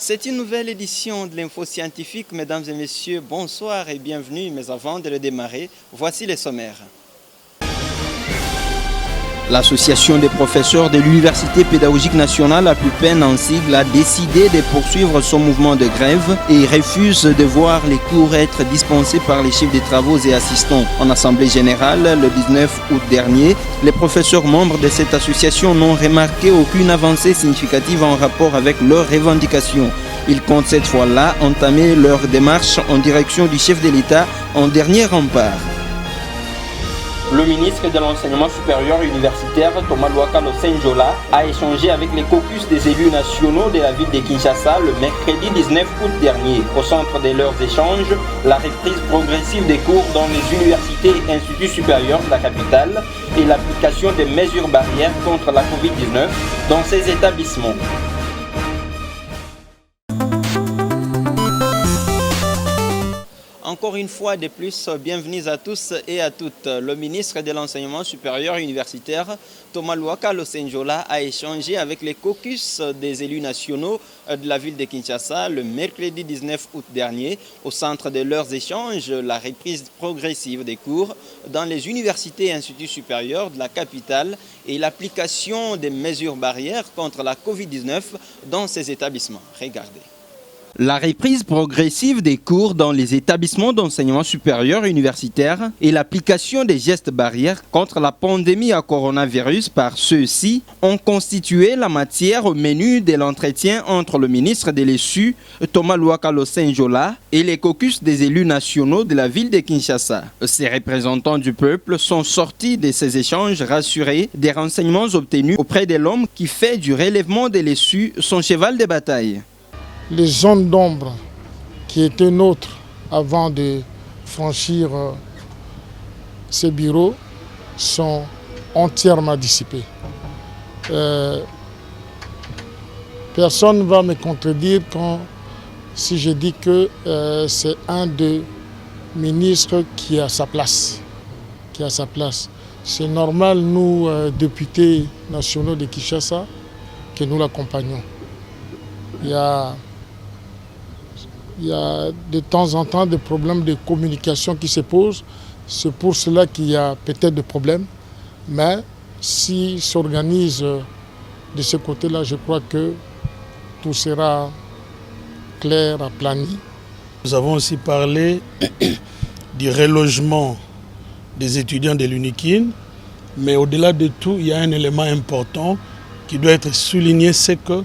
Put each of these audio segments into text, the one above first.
C'est une nouvelle édition de l'Info Scientifique. Mesdames et messieurs, bonsoir et bienvenue. Mais avant de le démarrer, voici les sommaires. L'association des professeurs de l'Université pédagogique nationale, la PUPEN en sigle, a décidé de poursuivre son mouvement de grève et refuse de voir les cours être dispensés par les chefs des travaux et assistants. En assemblée générale, le 19 août dernier, les professeurs membres de cette association n'ont remarqué aucune avancée significative en rapport avec leurs revendications. Ils comptent cette fois-là entamer leur démarche en direction du chef de l'État en dernier rempart. Le ministre de l'Enseignement supérieur universitaire, Thomas Luaka Losenjola, a échangé avec les caucus des élus nationaux de la ville de Kinshasa le mercredi 19 août dernier. Au centre de leurs échanges, la reprise progressive des cours dans les universités et instituts supérieurs de la capitale et l'application des mesures barrières contre la Covid-19 dans ces établissements. Encore une fois de plus, bienvenue à tous et à toutes. Le ministre de l'Enseignement supérieur universitaire, Thomas Luaka Losenjola, a échangé avec les caucus des élus nationaux de la ville de Kinshasa le mercredi 19 août dernier. Au centre de leurs échanges, la reprise progressive des cours dans les universités et instituts supérieurs de la capitale et l'application des mesures barrières contre la Covid-19 dans ces établissements. Regardez. La reprise progressive des cours dans les établissements d'enseignement supérieur universitaire et l'application des gestes barrières contre la pandémie à coronavirus par ceux-ci ont constitué la matière au menu de l'entretien entre le ministre de l'ESU, Thomas Luaka Losenjola, et les caucus des élus nationaux de la ville de Kinshasa. Ces représentants du peuple sont sortis de ces échanges rassurés des renseignements obtenus auprès de l'homme qui fait du relèvement de l'ESU son cheval de bataille. Les zones d'ombre qui étaient nôtres avant de franchir ces bureaux sont entièrement dissipées. Personne ne va me contredire si je dis que c'est un des ministres qui a sa place. C'est normal, nous, députés nationaux de Kinshasa, que nous l'accompagnons. Il y a de temps en temps des problèmes de communication qui se posent. C'est pour cela qu'il y a peut-être des problèmes. Mais s'ils s'organisent de ce côté-là, je crois que tout sera clair, aplani. Nous avons aussi parlé du relogement des étudiants de l'UNIKIN. Mais au-delà de tout, il y a un élément important qui doit être souligné, c'est que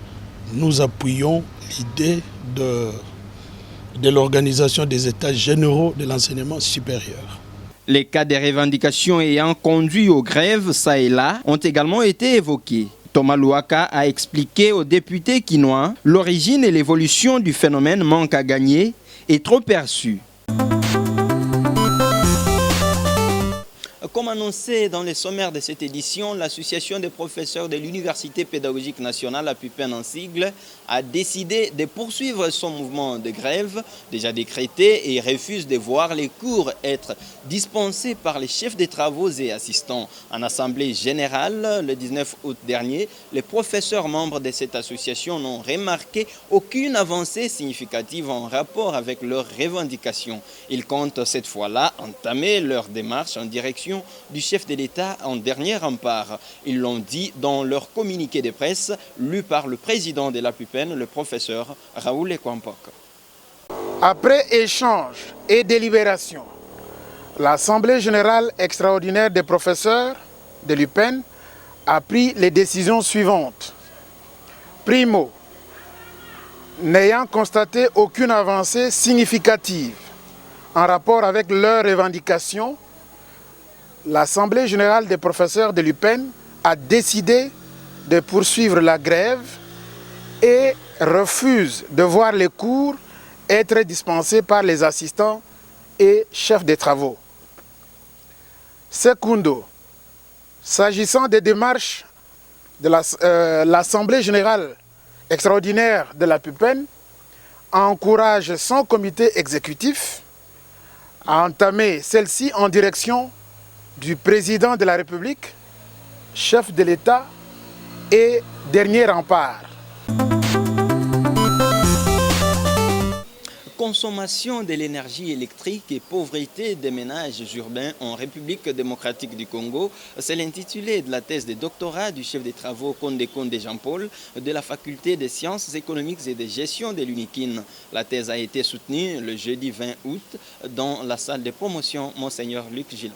nous appuyons l'idée de l'organisation des états généraux de l'enseignement supérieur. Les cas de revendications ayant conduit aux grèves, ça et là, ont également été évoqués. Thomas Luaka a expliqué aux députés quinois l'origine et l'évolution du phénomène manque à gagner est trop perçu. Comme annoncé dans les sommaires de cette édition, l'Association des professeurs de l'Université pédagogique nationale, la PUPEN en sigle, a décidé de poursuivre son mouvement de grève, déjà décrété, et refuse de voir les cours être dispensés par les chefs des travaux et assistants. En assemblée générale, le 19 août dernier, les professeurs membres de cette association n'ont remarqué aucune avancée significative en rapport avec leurs revendications. Ils comptent cette fois-là entamer leur démarche en direction du chef de l'État en dernier rempart. Ils l'ont dit dans leur communiqué de presse, lu par le président de la PUPEN, le professeur Raoul Ekwampok. Après échange et délibération, l'Assemblée générale extraordinaire des professeurs de l'UPEN a pris les décisions suivantes. Primo, n'ayant constaté aucune avancée significative en rapport avec leurs revendications, l'Assemblée générale des professeurs de l'UPEN a décidé de poursuivre la grève et refuse de voir les cours être dispensés par les assistants et chefs des travaux. Secundo, s'agissant des démarches de l'Assemblée générale extraordinaire de la PUPEN, encourage son comité exécutif à entamer celle-ci en direction du président de la République, chef de l'État et dernier rempart. Consommation de l'énergie électrique et pauvreté des ménages urbains en République démocratique du Congo, c'est l'intitulé de la thèse de doctorat du chef des travaux Condé Jean-Paul de la faculté des sciences économiques et de gestion de l'UNIKIN. La thèse a été soutenue le jeudi 20 août dans la salle de promotion Monseigneur Luc Gillon.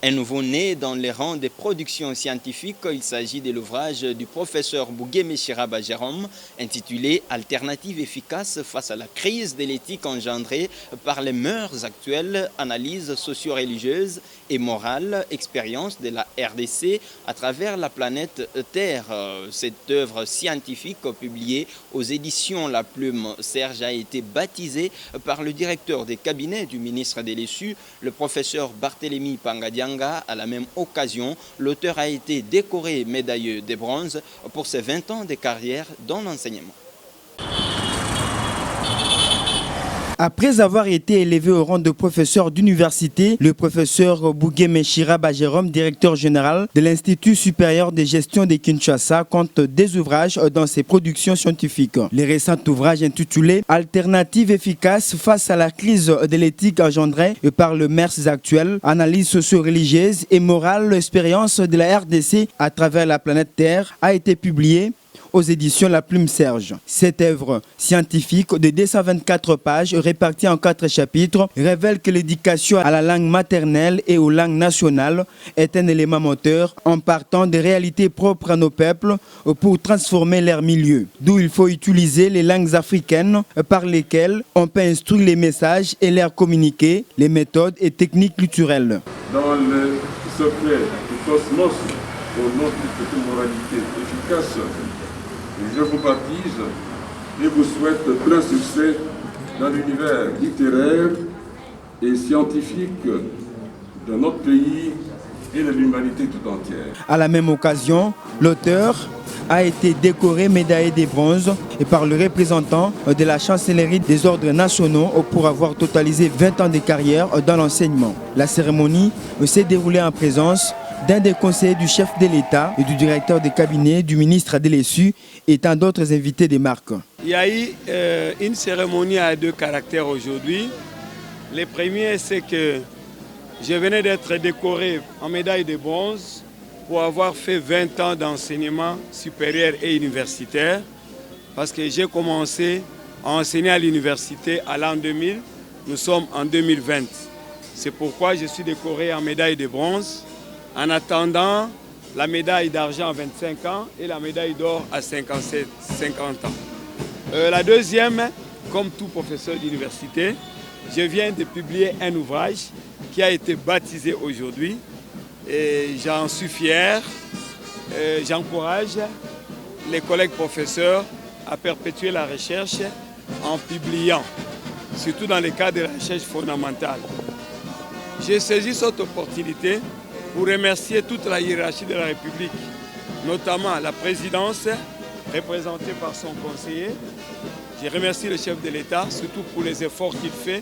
Un nouveau-né dans les rangs des productions scientifiques, il s'agit de l'ouvrage du professeur Bouguémé Chiraba Jérôme, intitulé « Alternatives efficaces face à la crise de l'éthique engendrée par les mœurs actuelles, analyse socio-religieuse et morale, expérience de la RDC à travers la planète Terre ». Cette œuvre scientifique publiée aux éditions La Plume Serge a été baptisée par le directeur des cabinets du ministre de l'Essu, le professeur Barthélemy Pangadianga. À la même occasion, l'auteur a été décoré médailleux de bronze pour ses 20 ans de carrière dans l'enseignement. Après avoir été élevé au rang de professeur d'université, le professeur Bouguémé Chiraba Jérôme, directeur général de l'Institut supérieur de gestion de Kinshasa, compte des ouvrages dans ses productions scientifiques. Les récents ouvrages intitulés « Alternatives efficaces face à la crise de l'éthique engendrée par le MERS actuel, analyse socio-religieuse et morale, expérience de la RDC à travers la planète Terre » a été publié aux éditions La Plume Serge. Cette œuvre scientifique de 224 pages répartie en 4 chapitres révèle que l'éducation à la langue maternelle et aux langues nationales est un élément moteur en partant des réalités propres à nos peuples pour transformer leur milieu. D'où il faut utiliser les langues africaines par lesquelles on peut instruire les messages et leur communiquer les méthodes et techniques culturelles. Dans le secret du cosmos, au nom de cette moralité efficace, je vous baptise et vous souhaite plein succès dans l'univers littéraire et scientifique de notre pays et de l'humanité tout entière. À la même occasion, l'auteur a été décoré médaillé de bronze et par le représentant de la chancellerie des ordres nationaux pour avoir totalisé 20 ans de carrière dans l'enseignement. La cérémonie s'est déroulée en présence d'un des conseillers du chef de l'État et du directeur de cabinet du ministre de l'Essu et tant d'autres invités des marques. Il y a eu une cérémonie à 2 caractères aujourd'hui. Le premier, c'est que je venais d'être décoré en médaille de bronze pour avoir fait 20 ans d'enseignement supérieur et universitaire, parce que j'ai commencé à enseigner à l'université à l'an 2000. Nous sommes en 2020. C'est pourquoi je suis décoré en médaille de bronze, en attendant la médaille d'argent à 25 ans et la médaille d'or à 50 ans. La deuxième, comme tout professeur d'université, je viens de publier un ouvrage qui a été baptisé aujourd'hui et j'en suis fier. J'encourage les collègues professeurs à perpétuer la recherche en publiant, surtout dans le cadre de la recherche fondamentale. J'ai saisi cette opportunité pour remercier toute la hiérarchie de la République, notamment la présidence représentée par son conseiller. Je remercie le chef de l'État, surtout pour les efforts qu'il fait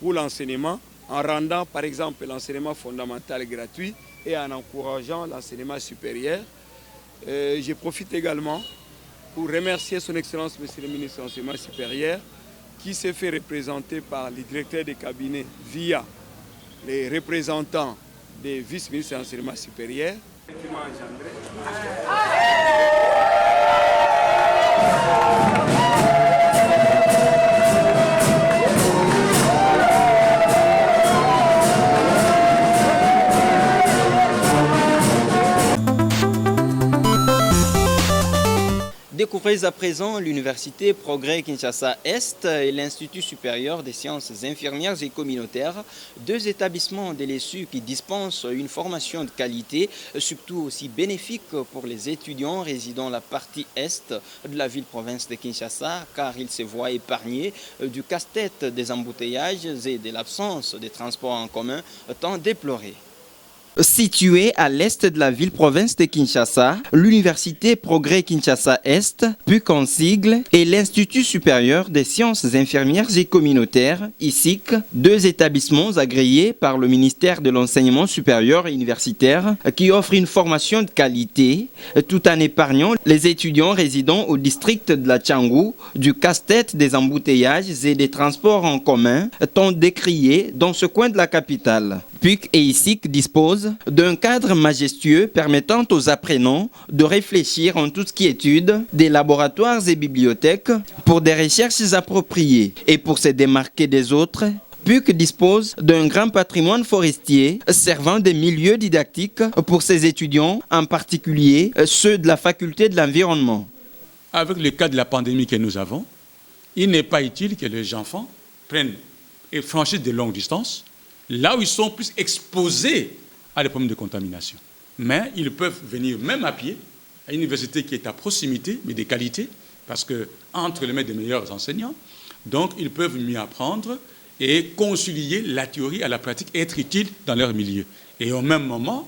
pour l'enseignement, en rendant par exemple l'enseignement fondamental gratuit et en encourageant l'enseignement supérieur. Je profite également pour remercier son Excellence, Monsieur le ministre de l'Enseignement supérieur, qui s'est fait représenter par les directeurs des cabinets via les représentants des vice-ministres de l'enseignement supérieur. Découvrez à présent l'Université Progrès Kinshasa-Est et l'Institut supérieur des sciences infirmières et communautaires, 2 établissements de l'Essu qui dispensent une formation de qualité, surtout aussi bénéfique pour les étudiants résidant la partie Est de la ville-province de Kinshasa, car ils se voient épargnés du casse-tête des embouteillages et de l'absence des transports en commun tant déplorés. Située à l'est de la ville-province de Kinshasa, l'Université Progrès Kinshasa-Est, PUC en sigle, et l'Institut supérieur des sciences infirmières et communautaires, ISIC, deux établissements agréés par le ministère de l'Enseignement supérieur et universitaire qui offrent une formation de qualité tout en épargnant les étudiants résidant au district de la Tchangou du casse-tête des embouteillages et des transports en commun tant décriés dans ce coin de la capitale. PUC et ISIC disposent d'un cadre majestueux permettant aux apprenants de réfléchir en toute quiétude des laboratoires et bibliothèques pour des recherches appropriées. Et pour se démarquer des autres, PUC dispose d'un grand patrimoine forestier servant de milieu didactique pour ses étudiants, en particulier ceux de la faculté de l'environnement. Avec le cas de la pandémie que nous avons, il n'est pas utile que les enfants prennent et franchissent de longues distances, là où ils sont plus exposés à des problèmes de contamination. Mais ils peuvent venir même à pied à une université qui est à proximité, mais de qualité, parce qu'entre les mains des meilleurs enseignants, donc ils peuvent mieux apprendre et concilier la théorie à la pratique et être utiles dans leur milieu. Et au même moment,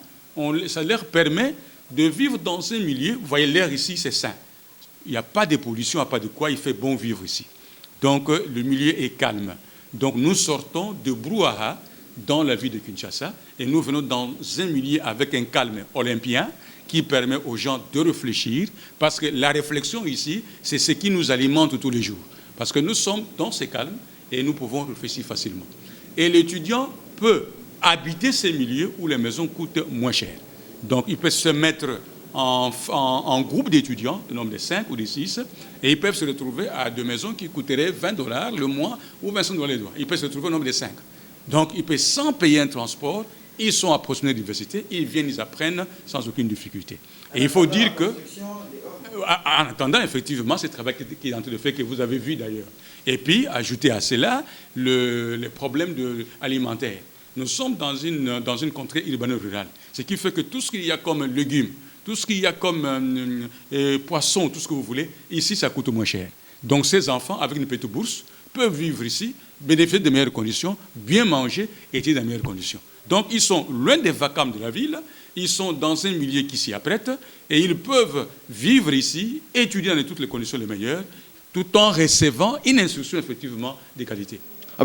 ça leur permet de vivre dans un milieu, vous voyez l'air ici, c'est sain. Il n'y a pas de pollution, il n'y a pas de quoi, il fait bon vivre ici. Donc le milieu est calme. Donc nous sortons de brouhaha dans la ville de Kinshasa et nous venons dans un milieu avec un calme olympien qui permet aux gens de réfléchir, parce que la réflexion ici, c'est ce qui nous alimente tous les jours. Parce que nous sommes dans ce calme et nous pouvons réfléchir facilement. Et l'étudiant peut habiter ces milieux où les maisons coûtent moins cher. Donc il peut se mettre en groupe d'étudiants, le nombre de 5 ou de 6, et ils peuvent se retrouver à deux maisons qui coûteraient $20 le mois ou $25 le mois. Ils peuvent se retrouver au nombre de 5. Donc ils peuvent, sans payer un transport, ils sont à proximité de l'université, ils viennent, ils apprennent sans aucune difficulté. Et il faut dire que, en attendant effectivement ce travail qui est en train de faire, que vous avez vu d'ailleurs. Et puis, ajouter à cela les problèmes alimentaires. Nous sommes dans une contrée urbano-rurale, ce qui fait que tout ce qu'il y a comme légumes, tout ce qu'il y a comme poissons, tout ce que vous voulez, ici, ça coûte moins cher. Donc ces enfants, avec une petite bourse, peuvent vivre ici, bénéficier de meilleures conditions, bien manger et être dans de meilleures conditions. Donc ils sont loin des vacarmes de la ville, ils sont dans un milieu qui s'y apprête et ils peuvent vivre ici, étudier dans toutes les conditions les meilleures, tout en recevant une instruction effectivement de qualité.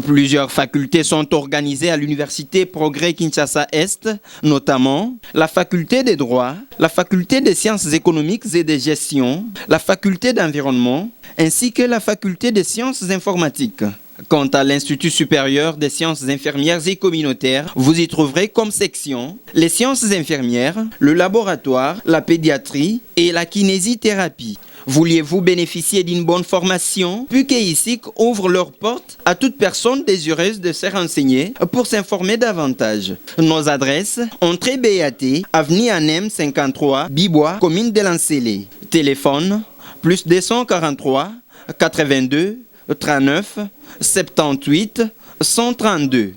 Plusieurs facultés sont organisées à l'Université Progrès Kinshasa-Est, notamment la faculté des droits, la faculté des sciences économiques et de gestion, la faculté d'environnement, ainsi que la faculté des sciences informatiques. Quant à l'Institut supérieur des sciences infirmières et communautaires, vous y trouverez comme section les sciences infirmières, le laboratoire, la pédiatrie et la kinésithérapie. Vouliez-vous bénéficier d'une bonne formation? PUC et ISIC ouvrent leurs portes à toute personne désireuse de se renseigner pour s'informer davantage. Nos adresses: entrée BAT, avenue Anem 53, Bibois, commune de Lancélé. Téléphone: plus 243 82 39 78 132.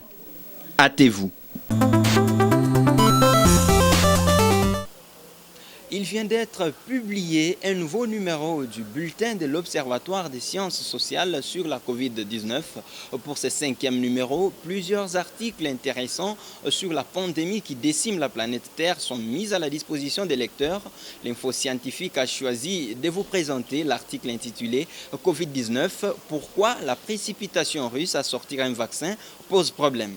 Hâtez-vous. Il vient d'être publié un nouveau numéro du bulletin de l'Observatoire des sciences sociales sur la Covid-19. Pour ce 5e numéro, plusieurs articles intéressants sur la pandémie qui décime la planète Terre sont mis à la disposition des lecteurs. L'Info Scientifique a choisi de vous présenter l'article intitulé « Covid-19, pourquoi la précipitation russe à sortir un vaccin pose problème ».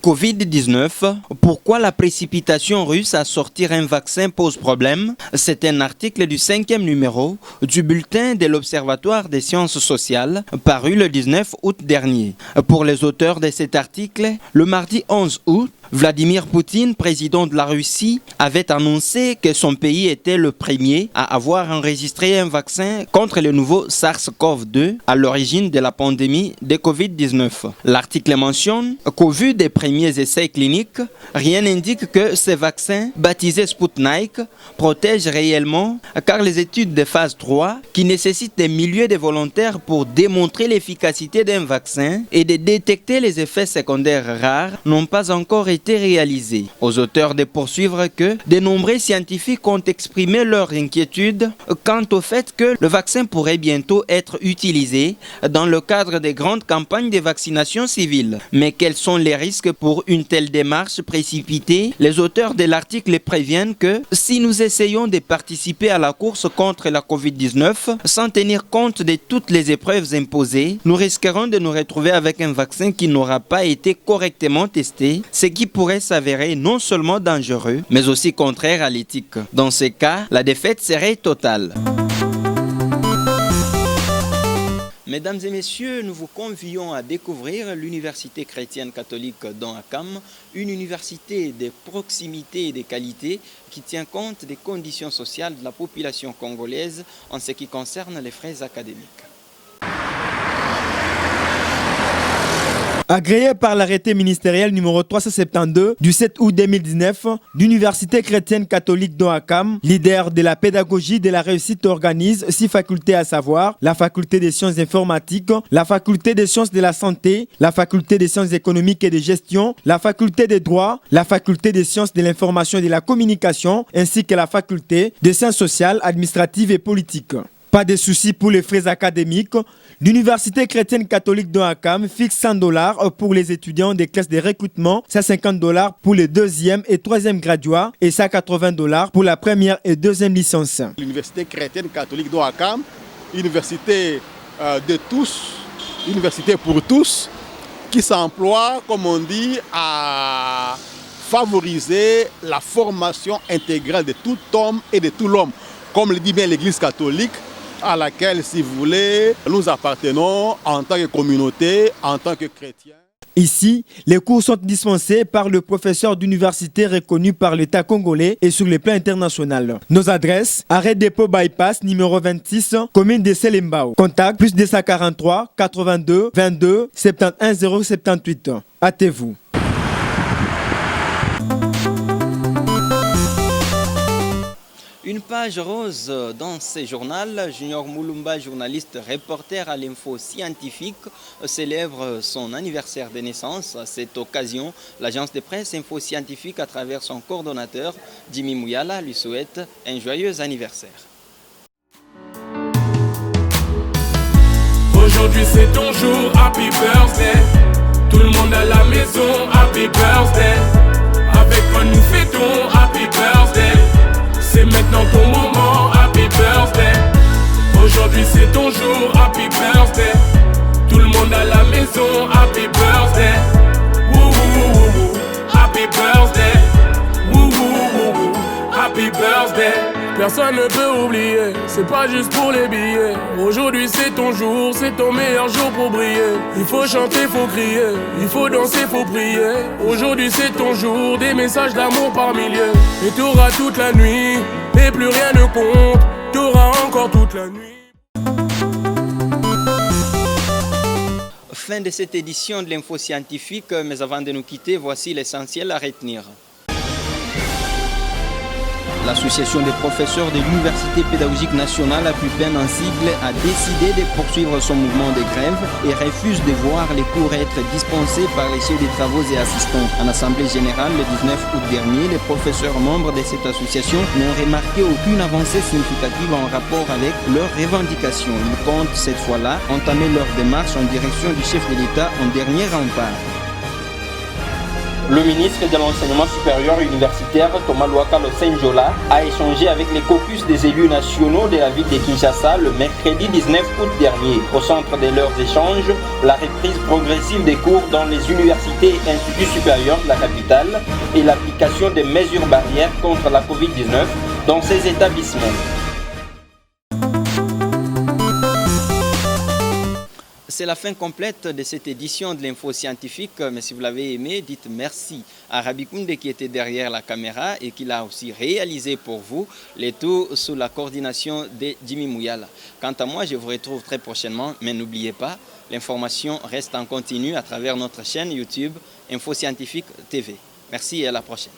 Covid-19, pourquoi la précipitation russe à sortir un vaccin pose problème? C'est un article du 5e numéro du bulletin de l'Observatoire des sciences sociales, paru le 19 août dernier. Pour les auteurs de cet article, le mardi 11 août, Vladimir Poutine, président de la Russie, avait annoncé que son pays était le premier à avoir enregistré un vaccin contre le nouveau SARS-CoV-2 à l'origine de la pandémie de Covid-19. L'article mentionne qu'au vu des premiers essais cliniques, rien n'indique que ces vaccins, baptisés Sputnik, protègent réellement, car les études de phase 3, qui nécessitent des milliers de volontaires pour démontrer l'efficacité d'un vaccin et de détecter les effets secondaires rares, n'ont pas encore été réalisés. Aux auteurs de poursuivre que de nombreux scientifiques ont exprimé leur inquiétude quant au fait que le vaccin pourrait bientôt être utilisé dans le cadre des grandes campagnes de vaccination civile. Mais quels sont les risques pour une telle démarche précipitée, les auteurs de l'article préviennent que si nous essayons de participer à la course contre la Covid-19 sans tenir compte de toutes les épreuves imposées, nous risquerons de nous retrouver avec un vaccin qui n'aura pas été correctement testé, ce qui pourrait s'avérer non seulement dangereux, mais aussi contraire à l'éthique. Dans ce cas, la défaite serait totale. Mesdames et messieurs, nous vous convions à découvrir l'Université chrétienne catholique d'Ouakam, une université de proximité et de qualité qui tient compte des conditions sociales de la population congolaise en ce qui concerne les frais académiques. Agréé par l'arrêté ministériel numéro 372 du 7 août 2019, l'Université chrétienne catholique d'Ouakam, leader de la pédagogie de la réussite, organise 6 facultés à savoir la faculté des sciences informatiques, la faculté des sciences de la santé, la faculté des sciences économiques et de gestion, la faculté des droits, la faculté des sciences de l'information et de la communication, ainsi que la faculté des sciences sociales, administratives et politiques. Pas de soucis pour les frais académiques. L'Université chrétienne catholique d'Ouakam fixe $100 pour les étudiants des classes de recrutement, $150 pour les 2e et 3e graduats et $180 pour la première et 2e licence. L'Université chrétienne catholique d'Ouakam, université de tous, université pour tous, qui s'emploie, comme on dit, à favoriser la formation intégrale de tout homme et de tout l'homme, comme le dit bien l'Église catholique, à laquelle, si vous voulez, nous appartenons en tant que communauté, en tant que chrétiens. Ici, les cours sont dispensés par le professeur d'université reconnu par l'État congolais et sur le plan international. Nos adresses, arrêt dépôt bypass numéro 26, commune de Selembao. Contact plus 243 82 22 71 078. Hâtez-vous. Une page rose dans ce journal. Junior Moulumba, journaliste reporter à l'info scientifique, célèbre son anniversaire de naissance. À cette occasion, l'agence de presse Info Scientifique, à travers son coordonnateur, Jimmy Mouyala, lui souhaite un joyeux anniversaire. Aujourd'hui c'est ton jour, happy birthday. Tout le monde à la maison, happy birthday. Avec moi nous fêtons, happy birthday. C'est maintenant ton moment, happy birthday. Aujourd'hui c'est ton jour, happy birthday. Tout le monde à la maison, happy birthday. Woo woo woo woo, happy birthday. Woo woo woo woo, happy birthday. Personne ne peut oublier, c'est pas juste pour les billets. Aujourd'hui c'est ton jour, c'est ton meilleur jour pour briller. Il faut chanter, faut crier, il faut danser, faut prier. Aujourd'hui c'est ton jour, des messages d'amour par milliers. Et t'auras toute la nuit, et plus rien ne compte. T'auras encore toute la nuit. Fin de cette édition de l'Info Scientifique, mais avant de nous quitter, voici l'essentiel à retenir. L'association des professeurs de l'Université pédagogique nationale à Pupen en sigle a décidé de poursuivre son mouvement de grève et refuse de voir les cours être dispensés par les chefs de travaux et assistants. En assemblée générale le 19 août dernier, les professeurs membres de cette association n'ont remarqué aucune avancée significative en rapport avec leurs revendications. Ils comptent cette fois-là entamer leur démarche en direction du chef de l'État en dernier rempart. Le ministre de l'Enseignement supérieur universitaire, Thomas Louaka Losenjola, a échangé avec les caucus des élus nationaux de la ville de Kinshasa le mercredi 19 août dernier. Au centre de leurs échanges, la reprise progressive des cours dans les universités et instituts supérieurs de la capitale et l'application des mesures barrières contre la Covid-19 dans ces établissements. C'est la fin complète de cette édition de l'Info Scientifique. Mais si vous l'avez aimé, dites merci à Rabi Koundé qui était derrière la caméra et qui l'a aussi réalisé pour vous, les tout sous la coordination de Jimmy Mouyala. Quant à moi, je vous retrouve très prochainement, mais n'oubliez pas, l'information reste en continu à travers notre chaîne YouTube Info Scientifique TV. Merci et à la prochaine.